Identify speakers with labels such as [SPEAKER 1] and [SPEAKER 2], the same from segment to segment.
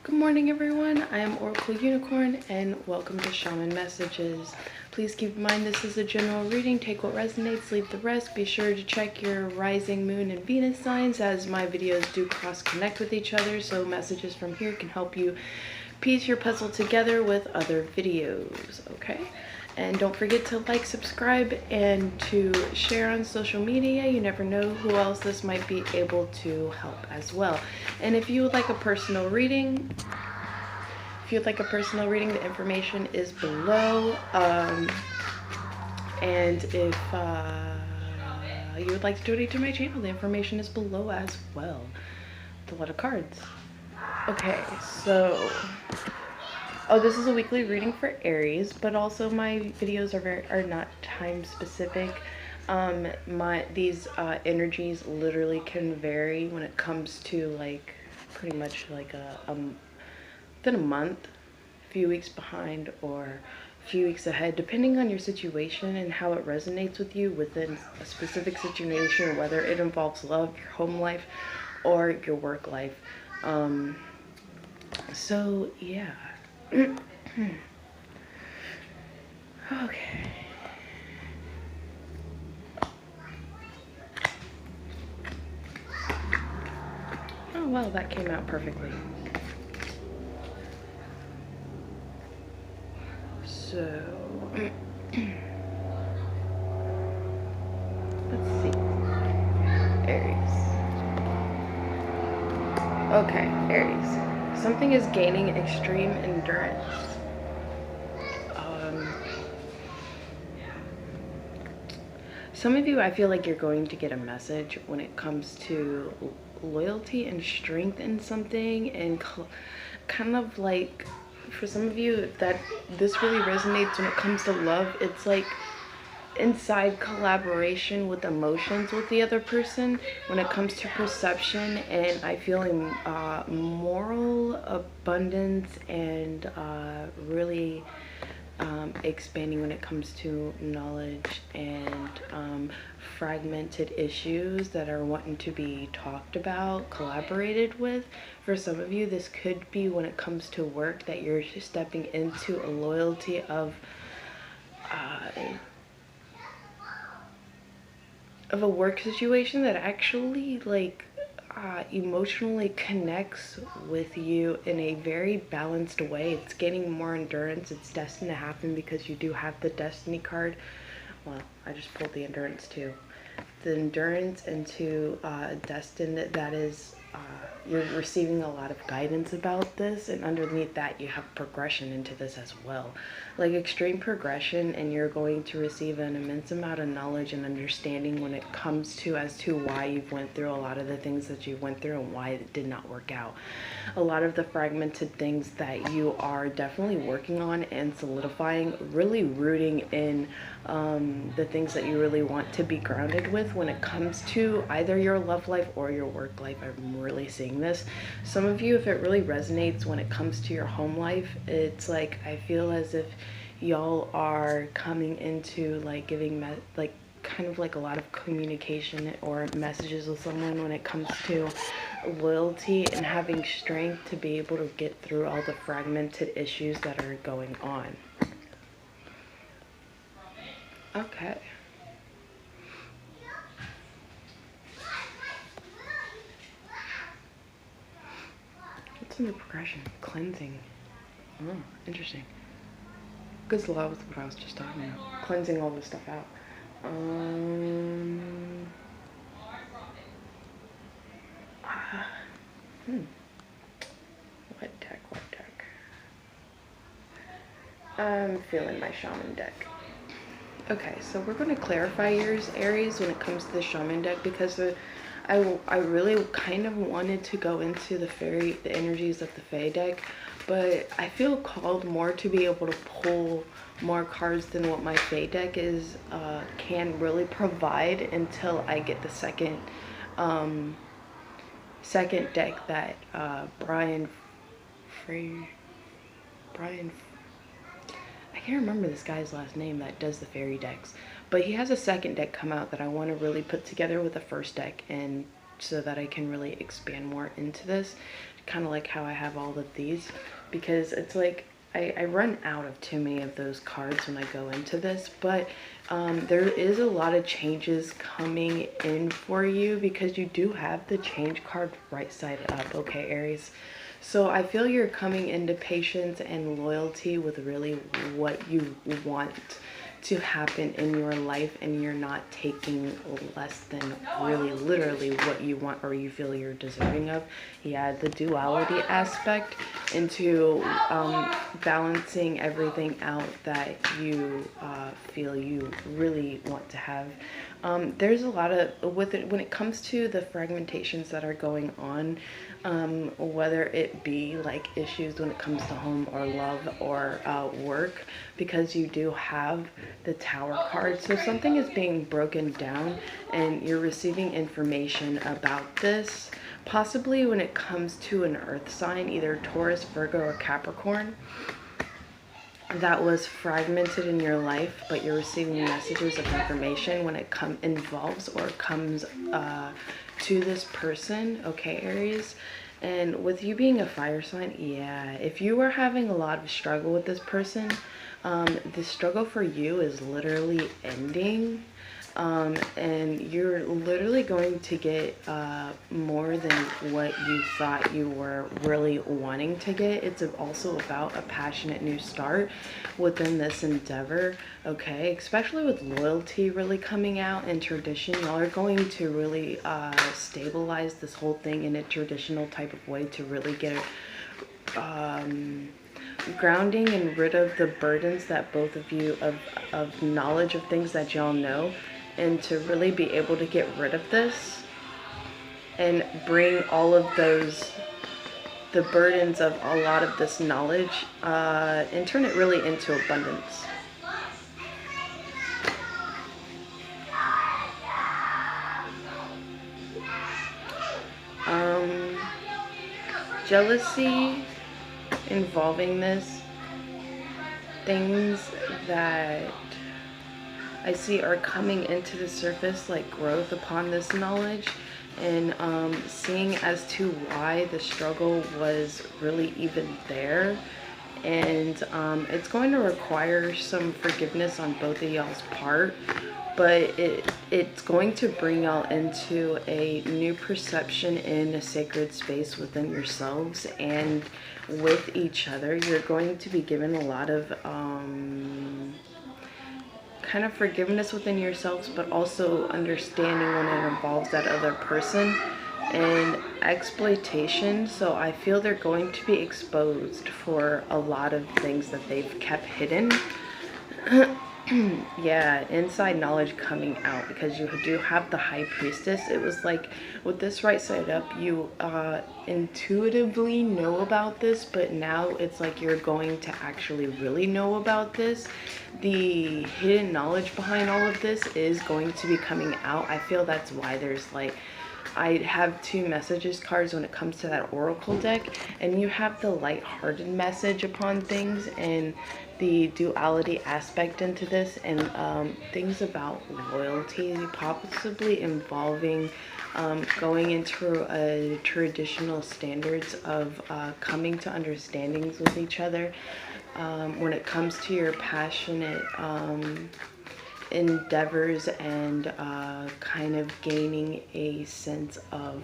[SPEAKER 1] Good morning, everyone. I am Oracle Unicorn, and welcome to Shaman Messages. Please keep in mind this is a general reading. Take what resonates, leave the rest. Be sure to check your rising moon and Venus signs, as my videos do cross-connect with each other, so messages from here can help you piece your puzzle together with other videos, okay? And don't forget to like, subscribe, and to share on social media. You never know who else this might be able to help as well. And if you would like a personal reading, the information is below. And if you would like to donate to my channel, the information is below as well. With a lot of cards. Okay, so this is a weekly reading for Aries, but also my videos are not time specific. These energies literally can vary when it comes to like pretty much like within a month, a few weeks behind, or a few weeks ahead, depending on your situation and how it resonates with you within a specific situation, whether it involves love, your home life, or your work life. So yeah. Okay. Oh well, that came out perfectly. So let's see. Aries. Okay, Aries. Something is gaining extreme endurance. Some of you, I feel like you're going to get a message when it comes to loyalty and strength in something, and kind of like, for some of you, that this really resonates when it comes to love. It's like inside collaboration with emotions with the other person when it comes to perception, and I feel moral abundance and really expanding when it comes to knowledge and fragmented issues that are wanting to be talked about, collaborated with. For some of you, this could be when it comes to work, that you're stepping into a loyalty of a work situation that actually like emotionally connects with you in a very balanced way. It's gaining more endurance. It's destined to happen because you do have the Destiny card. Well, I just pulled the endurance too. The endurance into destined, that is you're receiving a lot of guidance about this, and underneath that you have progression into this as well, like extreme progression, and you're going to receive an immense amount of knowledge and understanding when it comes to as to why you've went through a lot of the things that you went through and why it did not work out. A lot of the fragmented things that you are definitely working on and solidifying, really rooting in the things that you really want to be grounded with when it comes to either your love life or your work life. I'm really seeing this. Some of you, if it really resonates when it comes to your home life, it's like I feel as if y'all are coming into like giving like kind of like a lot of communication or messages with someone when it comes to loyalty and having strength to be able to get through all the fragmented issues that are going on. Okay. What's in the progression? Cleansing. Oh, interesting. Because a lot with what I was just talking about. Cleansing all this stuff out. What deck? I'm feeling my shaman deck. Okay, so we're going to clarify yours, Aries, when it comes to the shaman deck, because I really kind of wanted to go into the energies of the Fae deck, but I feel called more to be able to pull more cards than what my Fae deck is can really provide until I get the second deck that Brian, I can't remember this guy's last name that does the fairy decks, but he has a second deck come out that I want to really put together with the first deck, and so that I can really expand more into this, kind of like how I have all of these, because it's like I run out of too many of those cards when I go into this, but there is a lot of changes coming in for you, because you do have the change card right side up, okay, Aries? So I feel you're coming into patience and loyalty with really what you want to happen in your life, and you're not taking less than really literally what you want or you feel you're deserving of. Yeah, the duality aspect into balancing everything out that you feel you really want to have. There's a lot of, with it when it comes to the fragmentations that are going on, whether it be like issues when it comes to home or love or work, because you do have the Tower card. So something is being broken down and you're receiving information about this, possibly when it comes to an earth sign, either Taurus, Virgo, or Capricorn, that was fragmented in your life, but you're receiving messages of information when it involves or comes to this person, okay, Aries? And with you being a fire sign, yeah, if you are having a lot of struggle with this person, the struggle for you is literally ending. And you're literally going to get more than what you thought you were really wanting to get. It's also about a passionate new start within this endeavor, okay? Especially with loyalty really coming out and tradition, y'all are going to really stabilize this whole thing in a traditional type of way to really get grounding and rid of the burdens that both of you of knowledge of things that y'all know, and to really be able to get rid of this and bring all of the burdens of a lot of this knowledge and turn it really into abundance. Jealousy involving this, things that I see are coming into the surface, like growth upon this knowledge, and seeing as to why the struggle was really even there. And it's going to require some forgiveness on both of y'all's part, but it's going to bring y'all into a new perception in a sacred space within yourselves and with each other. You're going to be given a lot of kind of forgiveness within yourselves, but also understanding when it involves that other person and exploitation. So I feel they're going to be exposed for a lot of things that they've kept hidden. Yeah, inside knowledge coming out, because you do have the High Priestess. It was like with this right side up, you intuitively know about this, but now it's like you're going to actually really know about this. The hidden knowledge behind all of this is going to be coming out. I feel that's why there's like, I have two messages cards when it comes to that oracle deck, and you have the light-hearted message upon things and the duality aspect into this, and things about loyalty possibly involving going into a traditional standards of coming to understandings with each other when it comes to your passionate endeavors and kind of gaining a sense of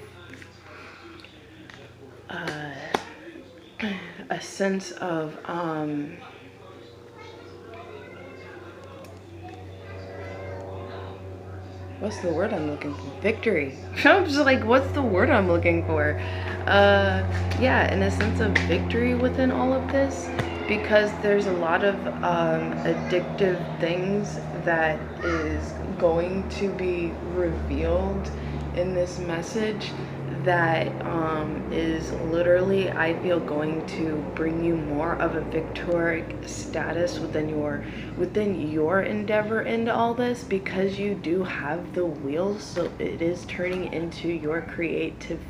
[SPEAKER 1] what's the word I'm looking for? Victory. I'm just like, what's the word I'm looking for? Yeah, in a sense of victory within all of this, because there's a lot of addictive things that is going to be revealed in this message that is literally, I feel, going to bring you more of a victoric status within your endeavor into all this, because you do have the wheels. So it is turning into your creative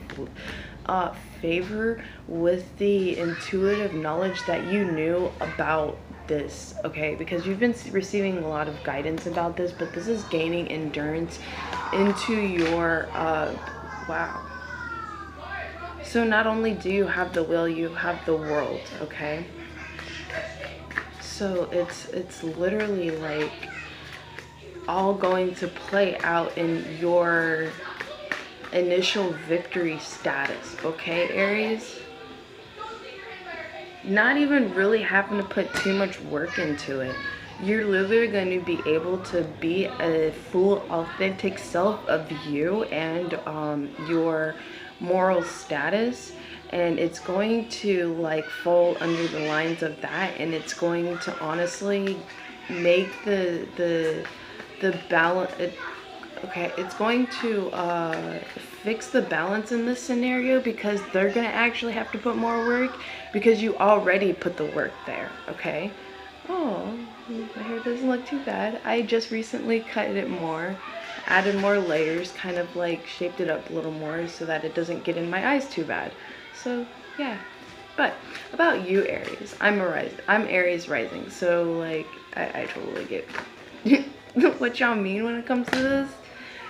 [SPEAKER 1] favor with the intuitive knowledge that you knew about this, okay? Because you've been receiving a lot of guidance about this, but this is gaining endurance into your wow. So not only do you have the will, you have the world, okay? So it's literally like all going to play out in your initial victory status, okay, Aries? Not even really having to put too much work into it. You're literally going to be able to be a full, authentic self of you and your moral status, and it's going to like fall under the lines of that, and it's going to honestly make the balance. Okay, it's going to fix the balance in this scenario, because they're going to actually have to put more work because you already put the work there, okay? Oh, my hair doesn't look too bad. I just recently cut it more, added more layers, kind of like shaped it up a little more so that it doesn't get in my eyes too bad. So, yeah. But about you, Aries, I'm Aries rising, so like I totally get what y'all mean when it comes to this.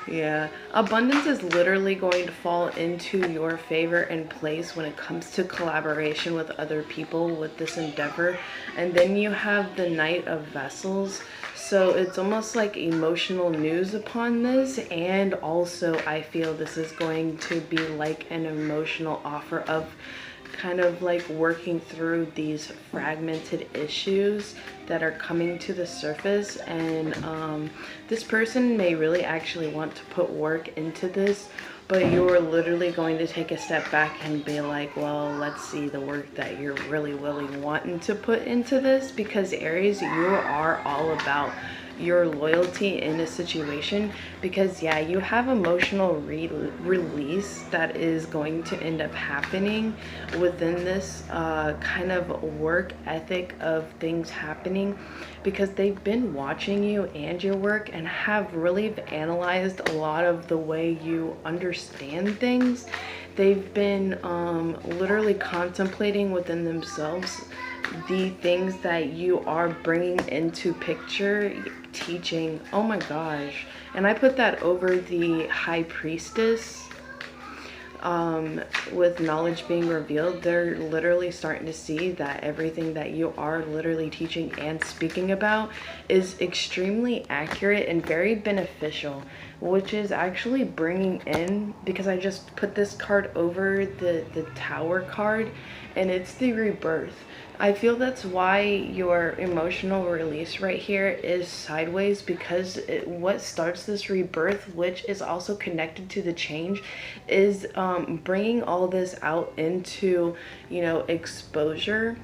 [SPEAKER 1] Yeah, abundance is literally going to fall into your favor and place when it comes to collaboration with other people with this endeavor. And then you have the Knight of Vessels. So it's almost like emotional news upon this. And also I feel this is going to be like an emotional offer of kind of like working through these fragmented issues that are coming to the surface. And this person may really actually want to put work into this, but you're literally going to take a step back and be like, well, let's see the work that you're really wanting to put into this, because Aries, you are all about your loyalty in a situation. Because yeah, you have emotional release that is going to end up happening within this kind of work ethic of things happening, because they've been watching you and your work and have really analyzed a lot of the way you understand things. They've been literally contemplating within themselves the things that you are bringing into picture, teaching. Oh my gosh. And I put that over the High Priestess with knowledge being revealed. They're literally starting to see that everything that you are literally teaching and speaking about is extremely accurate and very beneficial, which is actually bringing in, because I just put this card over the Tower card, and it's the rebirth. I feel that's why your emotional release right here is sideways, because what starts this rebirth, which is also connected to the change, is bringing all this out into, you know, exposure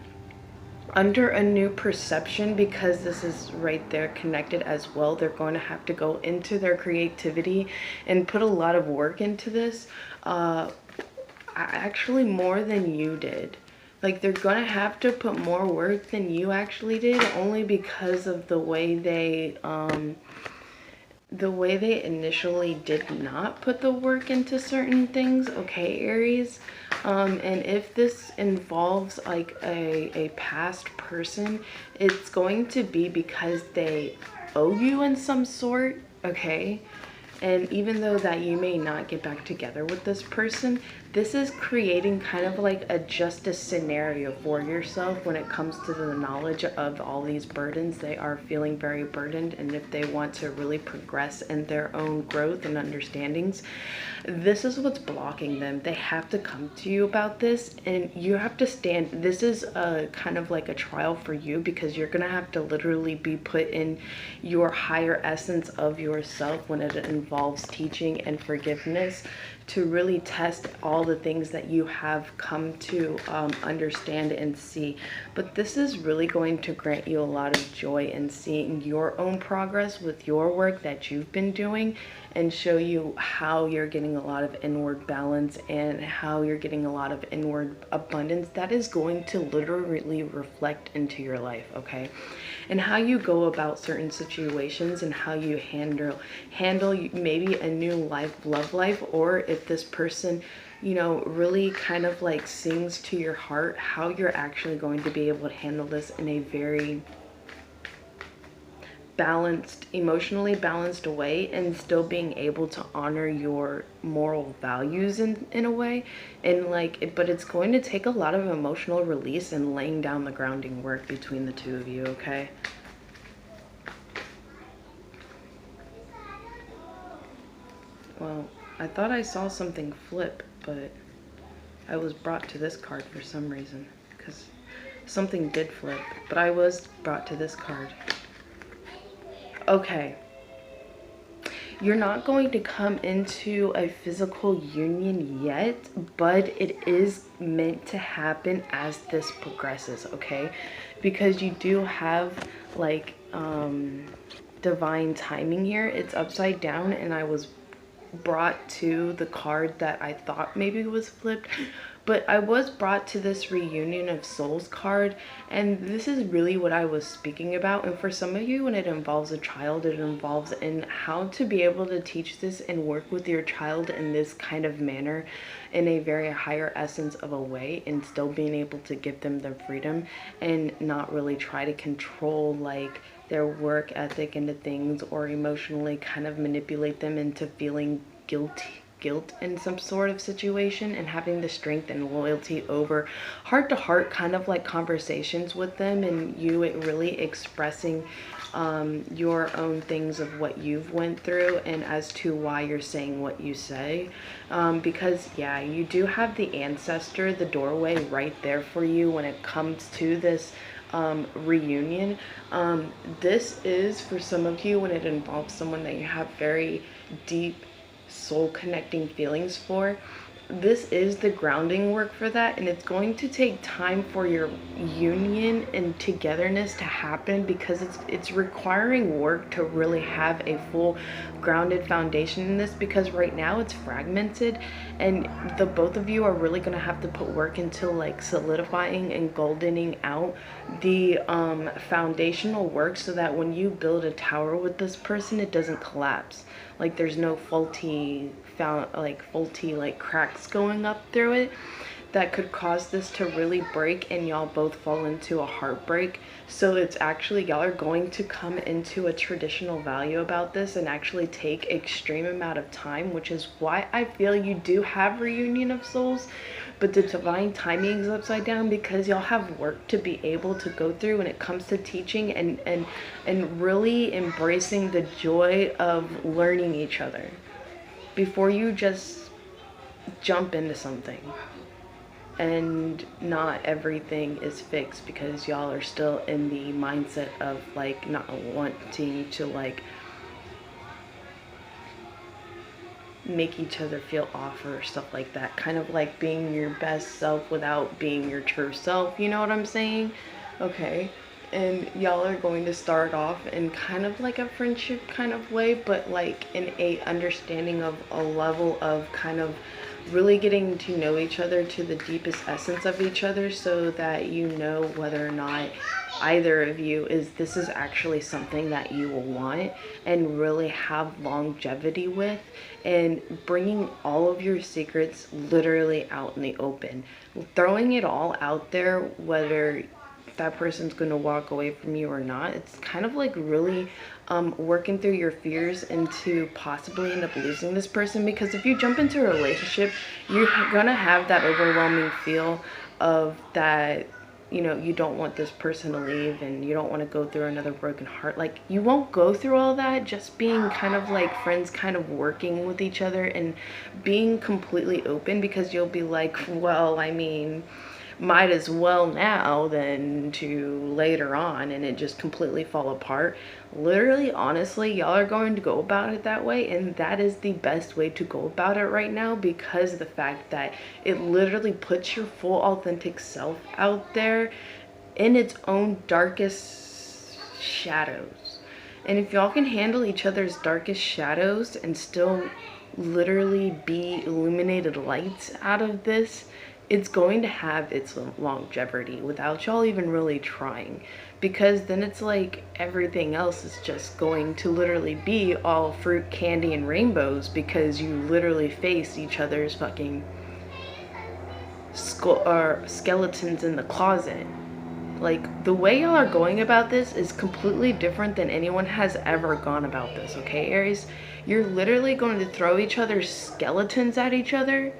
[SPEAKER 1] under a new perception, because this is right there connected as well. They're going to have to go into their creativity and put a lot of work into this, actually more than you did. Like, they're gonna have to put more work than you actually did, only because of the way they initially did not put the work into certain things, okay, Aries? And if this involves like a past person, it's going to be because they owe you in some sort, okay? And even though that you may not get back together with this person, this is creating kind of like a justice scenario for yourself when it comes to the knowledge of all these burdens. They are feeling very burdened, and if they want to really progress in their own growth and understandings, this is what's blocking them. They have to come to you about this, and you have to stand. This is a kind of like a trial for you, because you're gonna have to literally be put in your higher essence of yourself when it involves teaching and forgiveness, to really test all the things that you have come to understand and see. But this is really going to grant you a lot of joy in seeing your own progress with your work that you've been doing, and show you how you're getting a lot of inward balance and how you're getting a lot of inward abundance that is going to literally reflect into your life, okay? And how you go about certain situations, and how you handle maybe a new love life, or if this person, you know, really kind of like sings to your heart, how you're actually going to be able to handle this in a very balanced, emotionally balanced way, and still being able to honor your moral values in a way. And like but it's going to take a lot of emotional release and laying down the grounding work between the two of you, okay? Well, I thought I saw something flip, but I was brought to this card for some reason, because something did flip, but I was brought to this card. Okay. You're not going to come into a physical union yet, but it is meant to happen as this progresses, okay? Because you do have like divine timing here. It's upside down, and I was brought to the card that I thought maybe was flipped, but I was brought to this reunion of souls card, and this is really what I was speaking about. And for some of you, when it involves a child, it involves in how to be able to teach this and work with your child in this kind of manner, in a very higher essence of a way, and still being able to give them their freedom and not really try to control like their work ethic into things, or emotionally kind of manipulate them into feeling guilt in some sort of situation, and having the strength and loyalty over heart to heart kind of like conversations with them, and you really expressing your own things of what you've went through and as to why you're saying what you say, because yeah, you do have the ancestor, the doorway right there for you when it comes to this reunion. This is for some of you when it involves someone that you have very deep soul connecting feelings for. This is the grounding work for that, and it's going to take time for your union and togetherness to happen, because it's requiring work to really have a full grounded foundation in this, because right now it's fragmented, and the both of you are really going to have to put work into like solidifying and goldening out the foundational work, so that when you build a tower with this person, it doesn't collapse. Like there's no faulty cracks going up through it that could cause this to really break, and y'all both fall into a heartbreak. So it's actually, y'all are going to come into a traditional value about this and actually take extreme amount of time, which is why I feel you do have reunion of souls, but the divine timing is upside down, because y'all have work to be able to go through when it comes to teaching and really embracing the joy of learning each other before you just jump into something. And not everything is fixed, because y'all are still in the mindset of like not wanting to like make each other feel off or stuff like that, kind of like being your best self without being your true self, you know what I'm saying? Okay. And y'all are going to start off in kind of like a friendship kind of way, but like in a understanding of a level of kind of really getting to know each other to the deepest essence of each other, so that you know whether or not either of you this is actually something that you will want and really have longevity with, and bringing all of your secrets literally out in the open, throwing it all out there, whether that person's going to walk away from you or not. It's kind of like really working through your fears into possibly end up losing this person, because if you jump into a relationship, you're gonna have that overwhelming feel of that, you know, you don't want this person to leave and you don't want to go through another broken heart. Like, you won't go through all that, just being kind of like friends, kind of working with each other and being completely open, because you'll be like, well, I mean, might as well now than to later on, and it just completely fall apart. Literally, honestly, y'all are going to go about it that way, and that is the best way to go about it right now, because of the fact that it literally puts your full authentic self out there in its own darkest shadows. And if y'all can handle each other's darkest shadows and still literally be illuminated lights out of this, it's going to have its longevity without y'all even really trying, because then it's like everything else is just going to literally be all fruit, candy, and rainbows, because you literally face each other's fucking skeletons in the closet. Like, the way y'all are going about this is completely different than anyone has ever gone about this, okay, Aries? You're literally going to throw each other's skeletons at each other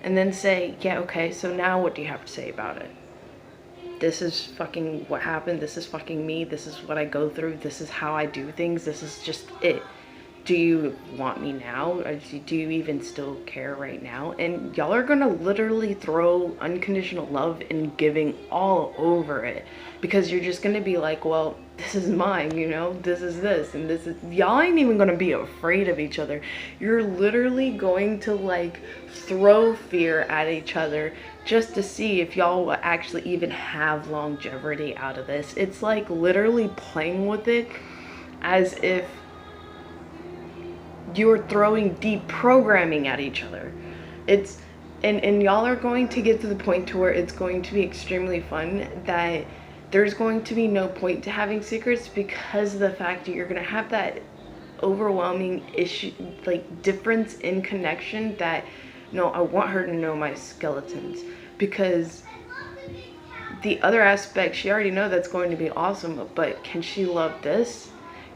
[SPEAKER 1] and then say, yeah, okay, so now what do you have to say about it? This is fucking what happened. This is fucking me. This is what I go through. This is how I do things. This is just it. Do you want me now? Or do you even still care right now? And y'all are gonna literally throw unconditional love and giving all over it, because you're just gonna be like, well, this is mine, you know, this is this, and this is, y'all ain't even gonna be afraid of each other. You're literally going to like throw fear at each other just to see if y'all will actually even have longevity out of this. It's like literally playing with it as if you're throwing deep programming at each other. It's and y'all are going to get to the point to where it's going to be extremely fun, that there's going to be no point to having secrets, because of the fact that you're gonna have that overwhelming issue, like difference in connection, that no, I want her to know my skeletons, because the other aspect, she already know that's going to be awesome, but can she love this?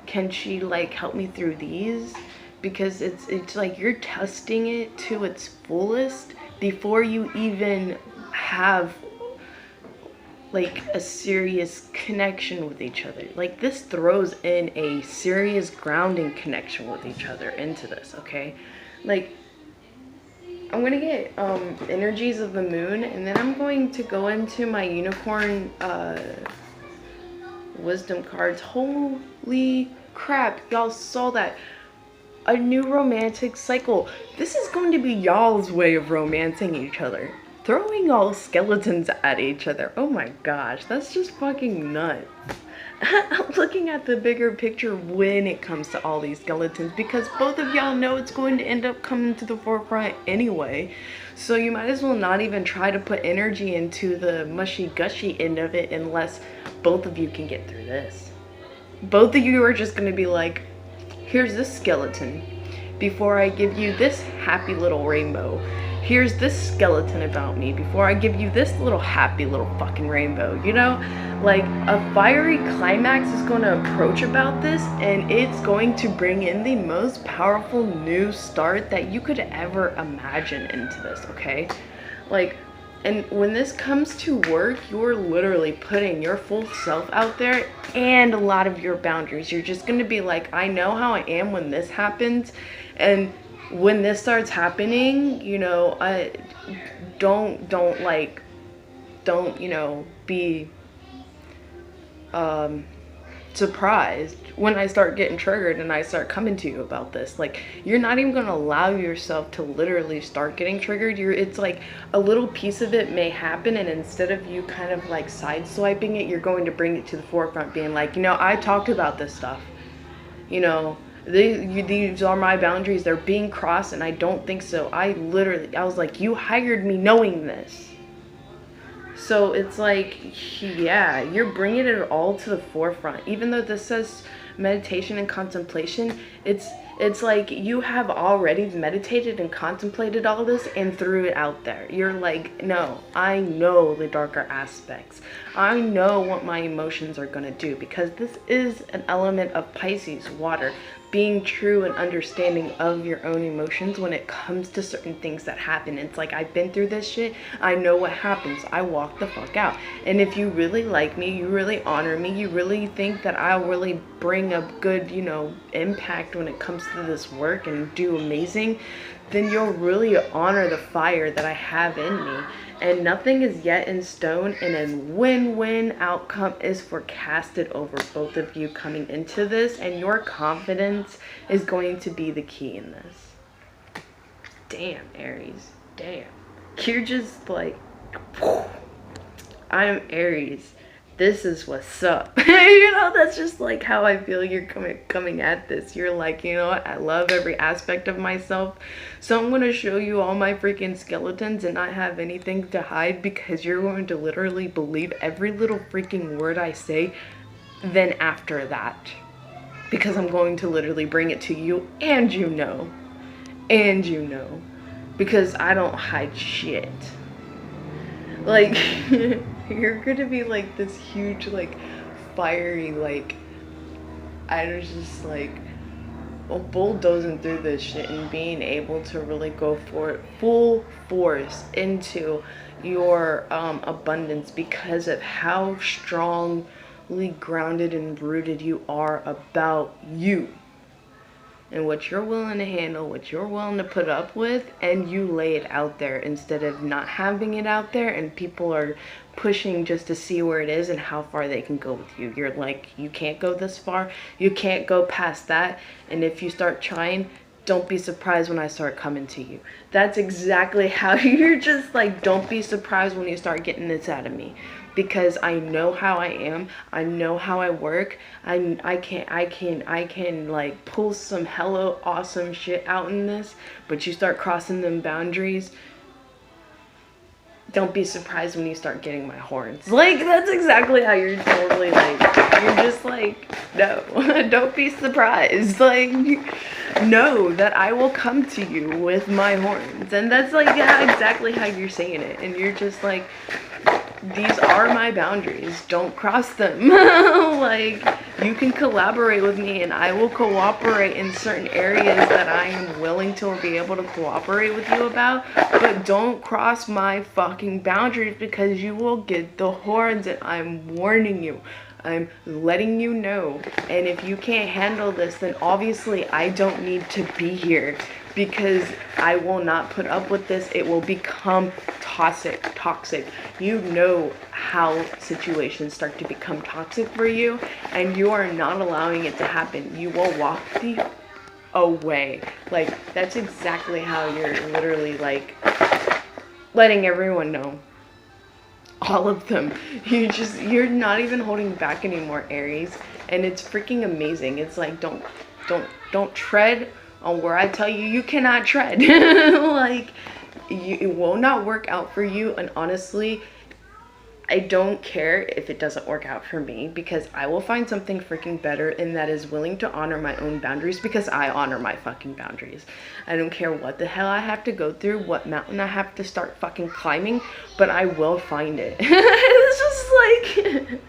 [SPEAKER 1] Can she like help me through these? Because it's like you're testing it to its fullest before you even have like a serious connection with each other. Like, this throws in a serious grounding connection with each other into this, okay? Like, I'm gonna get energies of the moon, and then I'm going to go into my unicorn wisdom cards. Holy crap, y'all saw that. A new romantic cycle. This is going to be y'all's way of romancing each other. Throwing all skeletons at each other. Oh my gosh, that's just fucking nuts. I'm looking at the bigger picture when it comes to all these skeletons, because both of y'all know it's going to end up coming to the forefront anyway. So you might as well not even try to put energy into the mushy gushy end of it unless both of you can get through this. Both of you are just going to be like, here's this skeleton before I give you this happy little rainbow. Here's this skeleton about me before I give you this little happy little fucking rainbow, you know? Like, a fiery climax is going to approach about this, and it's going to bring in the most powerful new start that you could ever imagine into this, okay? Like, and when this comes to work, you're literally putting your full self out there and a lot of your boundaries. You're just going to be like, I know how I am when this happens, and when this starts happening, you know, I don't you know, be surprised when I start getting triggered and I start coming to you about this. Like, you're not even going to allow yourself to literally start getting triggered. It's like a little piece of it may happen, and instead of you kind of like sideswiping it, you're going to bring it to the forefront, being like, you know, I talked about this stuff, you know, these are my boundaries, they're being crossed, and I don't think so. I was like, you hired me knowing this. So it's like, yeah, you're bringing it all to the forefront. Even though this says meditation and contemplation, it's like you have already meditated and contemplated all this and threw it out there. You're like, no, I know the darker aspects. I know what my emotions are going to do, because this is an element of Pisces, water. Being true and understanding of your own emotions when it comes to certain things that happen. It's like, I've been through this shit. I know what happens. I walk the fuck out. And if you really like me, you really honor me, you really think that I'll really bring a good, you know, impact when it comes to this work and do amazing, then you'll really honor the fire that I have in me. And nothing is yet in stone, and a win-win outcome is forecasted over both of you coming into this, and your confidence is going to be the key in this. Damn, Aries. Damn. You're just like, I'm Aries. This is what's up. You know, that's just like how I feel you're coming at this. You're like, you know what, I love every aspect of myself, so I'm going to show you all my freaking skeletons and not have anything to hide, because you're going to literally believe every little freaking word I say then after that, because I'm going to literally bring it to you, and you know, because I don't hide shit. Like You're gonna be like this huge, like, fiery, like, I was just like bulldozing through this shit and being able to really go for it full force into your abundance because of how strongly grounded and rooted you are about you and what you're willing to handle, what you're willing to put up with, and you lay it out there instead of not having it out there and people are pushing just to see where it is and how far they can go with you. You're like, you can't go this far, you can't go past that, and if you start trying, don't be surprised when I start coming to you. That's exactly how you're just like, don't be surprised when you start getting this out of me. Because I know how I am, I know how I work, I can like pull some hella awesome shit out in this, but you start crossing them boundaries, don't be surprised when you start getting my horns. Like, that's exactly how you're totally like, you're just like, no, don't be surprised. Like, know that I will come to you with my horns. And that's like, yeah, exactly how you're saying it. And you're just like, these are my boundaries, don't cross them. Like, you can collaborate with me and I will cooperate in certain areas that I am willing to be able to cooperate with you about, but don't cross my fucking boundaries because you will get the horns, and I'm warning you. I'm letting you know. And if you can't handle this, then obviously I don't need to be here, because I will not put up with this. It will become toxic. You know how situations start to become toxic for you, and you are not allowing it to happen. You will walk the away. Like, that's exactly how you're literally like letting everyone know. All of them. You're not even holding back anymore, Aries, and it's freaking amazing. It's like, don't tread on where I tell you cannot tread. Like, it will not work out for you. And honestly, I don't care if it doesn't work out for me, because I will find something freaking better, and that is willing to honor my own boundaries, because I honor my fucking boundaries. I don't care what the hell I have to go through, what mountain I have to start fucking climbing, but I will find it. It's just like,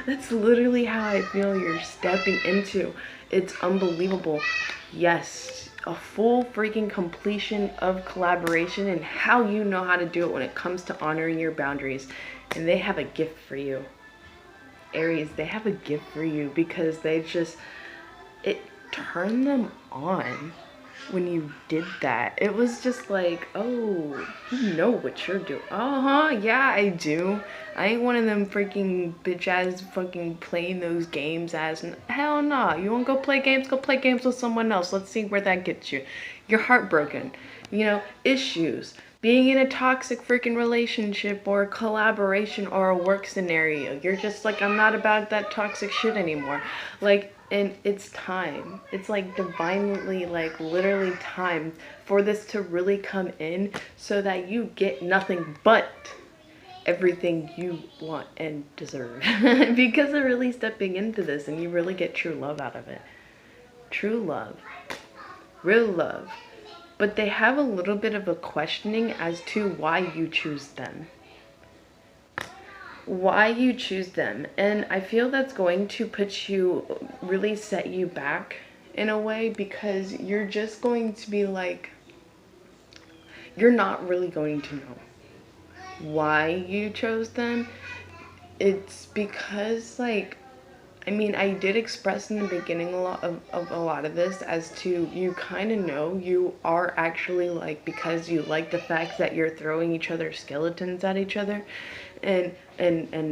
[SPEAKER 1] that's literally how I feel you're stepping into. It's unbelievable. Yes, a full freaking completion of collaboration, and how you know how to do it when it comes to honoring your boundaries. And they have a gift for you, Aries. They have a gift for you, because it turned them on when you did that. It was just like, oh, you know what you're doing. Yeah, I do. I ain't one of them freaking bitch ass fucking playing those games as, hell nah. You wanna go play games? Go play games with someone else. Let's see where that gets you. You're heartbroken. You know, issues. Being in a toxic freaking relationship or a collaboration or a work scenario. You're just like, I'm not about that toxic shit anymore. Like, and it's time. It's like divinely, like literally time for this to really come in, so that you get nothing but everything you want and deserve. Because of really stepping into this, and you really get true love out of it. True love. Real love. But they have a little bit of a questioning as to why you choose them. Why you choose them. And I feel that's going to really set you back in a way, because you're just going to be like, you're not really going to know why you chose them. It's because, like, I mean, I did express in the beginning a lot of this as to, you kind of know you are actually like, because you like the fact that you're throwing each other's skeletons at each other and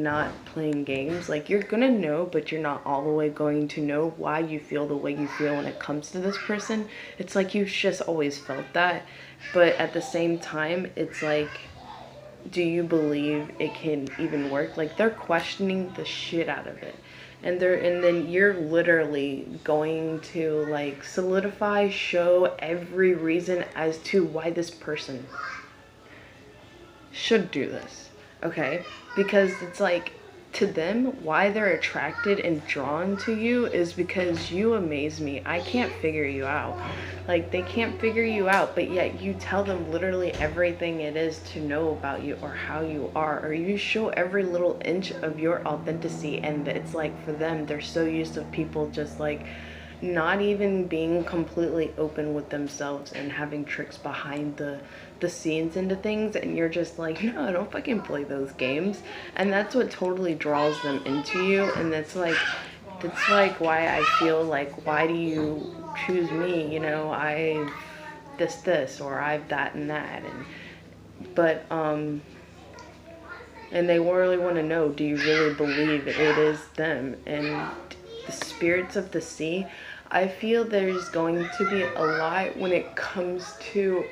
[SPEAKER 1] not playing games. Like, you're gonna know, but you're not all the way going to know why you feel the way you feel when it comes to this person. It's like you've just always felt that, but at the same time, it's like, do you believe it can even work? Like, they're questioning the shit out of it. And then you're literally going to like solidify, show every reason as to why this person should do this. Okay? Because it's like, to them, why they're attracted and drawn to you is because you amaze me. I can't figure you out. Like, they can't figure you out, but yet you tell them literally everything it is to know about you or how you are, or you show every little inch of your authenticity. And it's like, for them, they're so used to people just like not even being completely open with themselves and having tricks behind the scenes into things, and you're just like, no, don't fucking play those games. And that's what totally draws them into you. And that's like why I feel like, why do you choose me? You know, I've this, or I've that and that. But and they really want to know, do you really believe it is them? And the spirits of the sea, I feel there's going to be a lot when it comes to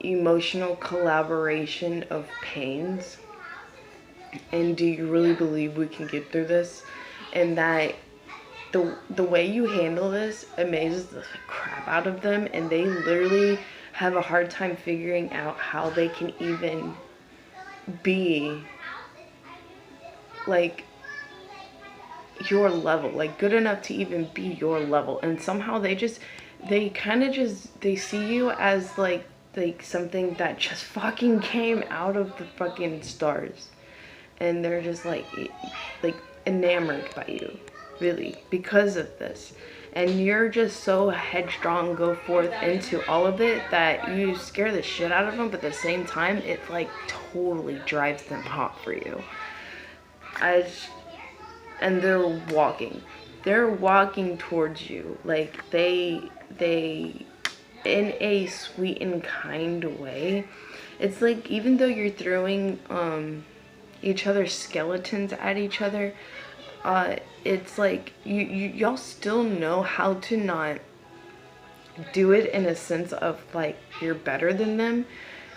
[SPEAKER 1] emotional collaboration of pains. And do you really believe we can get through this? And that the way you handle this amazes the crap out of them, and they literally have a hard time figuring out how they can even be like your level, like good enough to even be your level. And somehow they kind of they see you as like something that just fucking came out of the fucking stars, and they're just like enamored by you, really, because of this. And you're just so headstrong, go forth into all of it, that you scare the shit out of them, but at the same time it like totally drives them hot for you. And they're walking towards you, like they in a sweet and kind way. It's like, even though you're throwing each other's skeletons at each other, it's like y'all still know how to not do it in a sense of like you're better than them.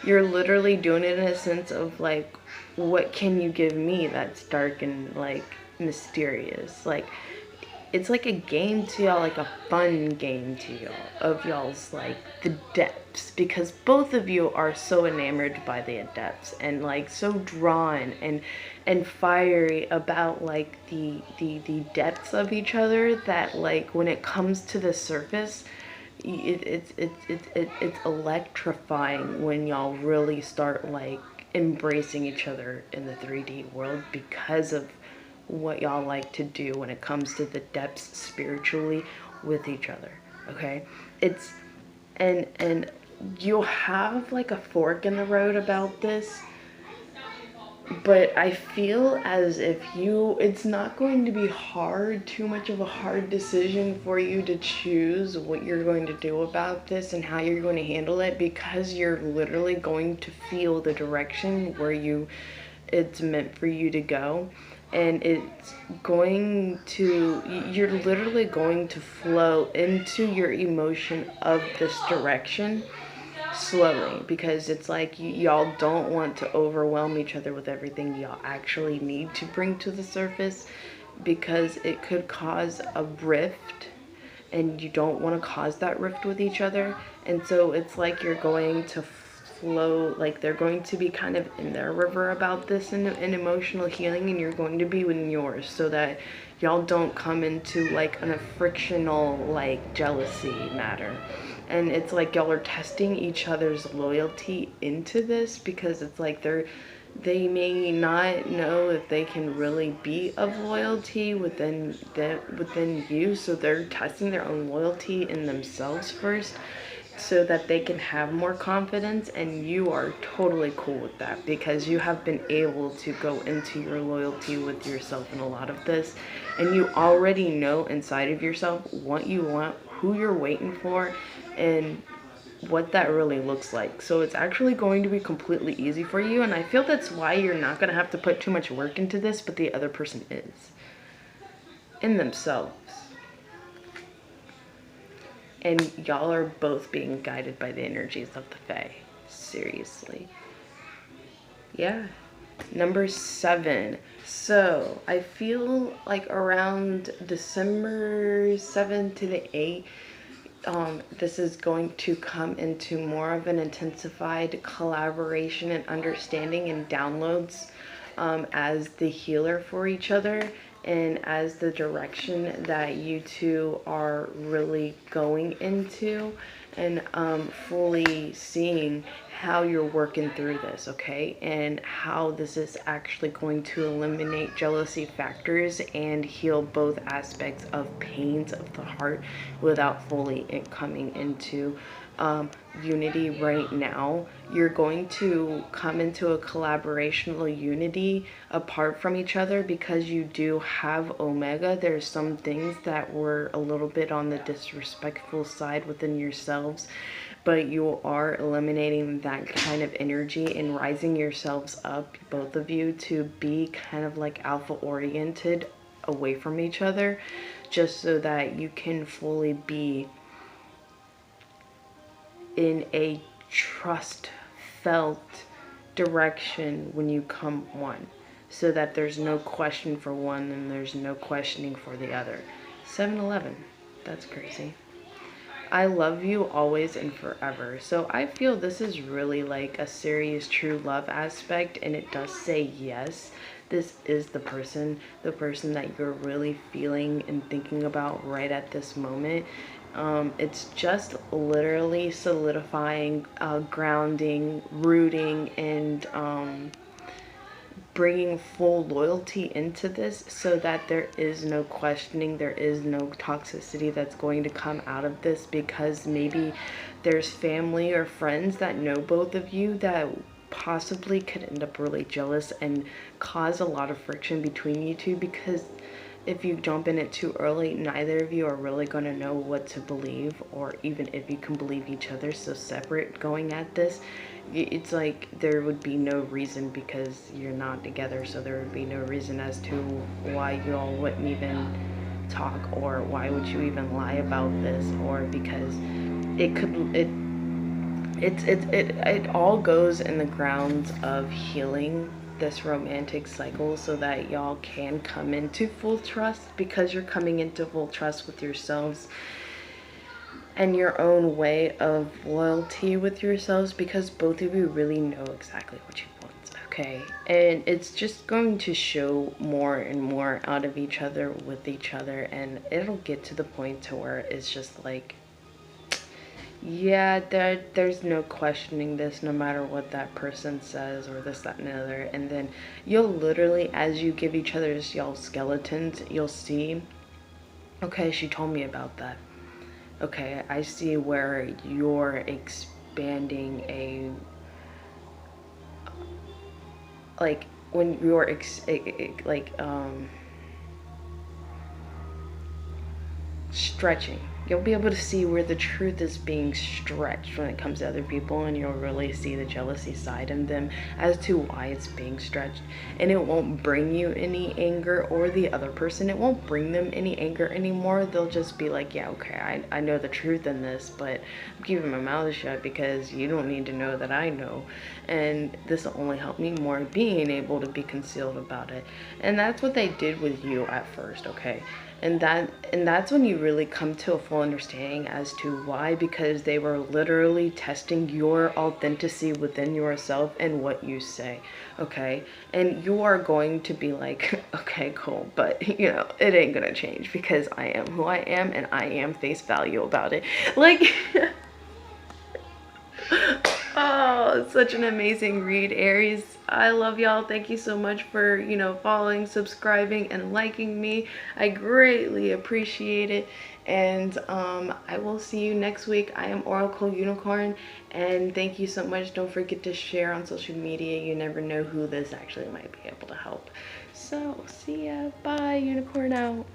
[SPEAKER 1] You're literally doing it in a sense of like, what can you give me that's dark and like mysterious? Like, it's like a game to y'all, like a fun game to y'all, of y'all's like the depths, because both of you are so enamored by the depths, and like so drawn and fiery about like the depths of each other, that like when it comes to the surface, it's electrifying when y'all really start like embracing each other in the 3D world, because of what y'all like to do when it comes to the depths spiritually with each other. Okay, it's and you'll have like a fork in the road about this, but I feel as if it's not going to be too much of a hard decision for you to choose what you're going to do about this and how you're going to handle it, because you're literally going to feel the direction where it's meant for you to go. And you're literally going to flow into your emotion of this direction slowly, because it's like y'all don't want to overwhelm each other with everything y'all actually need to bring to the surface, because it could cause a rift, and you don't want to cause that rift with each other. And so it's like you're going to flow, like they're going to be kind of in their river about this in emotional healing, and you're going to be in yours, so that y'all don't come into like a frictional like jealousy matter. And it's like y'all are testing each other's loyalty into this, because it's like they may not know if they can really be of loyalty within you, so they're testing their own loyalty in themselves first, so that they can have more confidence. And you are totally cool with that, because you have been able to go into your loyalty with yourself in a lot of this, and you already know inside of yourself what you want, who you're waiting for, and what that really looks like. So it's actually going to be completely easy for you, and I feel that's why you're not going to have to put too much work into this, but the other person is in themselves. And y'all are both being guided by the energies of the Fae. Seriously. Yeah. Number 7. So I feel like around December 7th to the 8th, this is going to come into more of an intensified collaboration and understanding and downloads as the healer for each other, and as the direction that you two are really going into, and fully seeing how you're working through this, okay, and how this is actually going to eliminate jealousy factors and heal both aspects of pains of the heart without fully coming into unity. Right now you're going to come into a collaborational unity apart from each other, because you do have Omega. There's some things that were a little bit on the disrespectful side within yourselves, but you are eliminating that kind of energy and rising yourselves up, both of you, to be kind of like alpha oriented away from each other, just so that you can fully be in a trust felt direction when you come one, so that there's no question for one and there's no questioning for the other. 7-Eleven, that's crazy. I love you always and forever. So I feel this is really like a serious true love aspect, and it does say yes, this is the person that you're really feeling and thinking about right at this moment. It's just literally solidifying, grounding, rooting, and bringing full loyalty into this, so that there is no questioning, there is no toxicity that's going to come out of this, because maybe there's family or friends that know both of you that possibly could end up really jealous and cause a lot of friction between you two, because if you jump in it too early, neither of you are really going to know what to believe, or even if you can believe each other. So separate going at this, it's like there would be no reason, because you're not together, so there would be no reason as to why you all wouldn't even talk, or why would you even lie about this, or because it all goes in the grounds of healing this romantic cycle, so that y'all can come into full trust, because you're coming into full trust with yourselves and your own way of loyalty with yourselves, because both of you really know exactly what you want, okay? And it's just going to show more and more out of each other with each other, and it'll get to the point to where it's just like, yeah, there's no questioning this, no matter what that person says, or this, that, and the other. And then you'll literally, as you give each other's y'all skeletons, you'll see, okay, she told me about that. Okay, I see where you're expanding a, like, when you're stretching, you'll be able to see where the truth is being stretched when it comes to other people, and you'll really see the jealousy side in them as to why it's being stretched. And it won't bring you any anger, or the other person, it won't bring them any anger anymore. They'll just be like, yeah, okay, I know the truth in this, but I'm keeping my mouth shut because you don't need to know that I know, and this will only help me more being able to be concealed about it. And that's what they did with you at first, okay? And that's when you really come to a full understanding as to why, because they were literally testing your authenticity within yourself and what you say, okay? And you are going to be like, okay, cool, but you know, it ain't gonna change, because I am who I am, and I am face value about it. Like, oh, it's such an amazing read, Aries. I love y'all. Thank you so much for, you know, following, subscribing, and liking me. I greatly appreciate it. And I will see you next week. I am Oracle Unicorn, and thank you so much. Don't forget to share on social media. You never know who this actually might be able to help. So see ya. Bye. Unicorn out.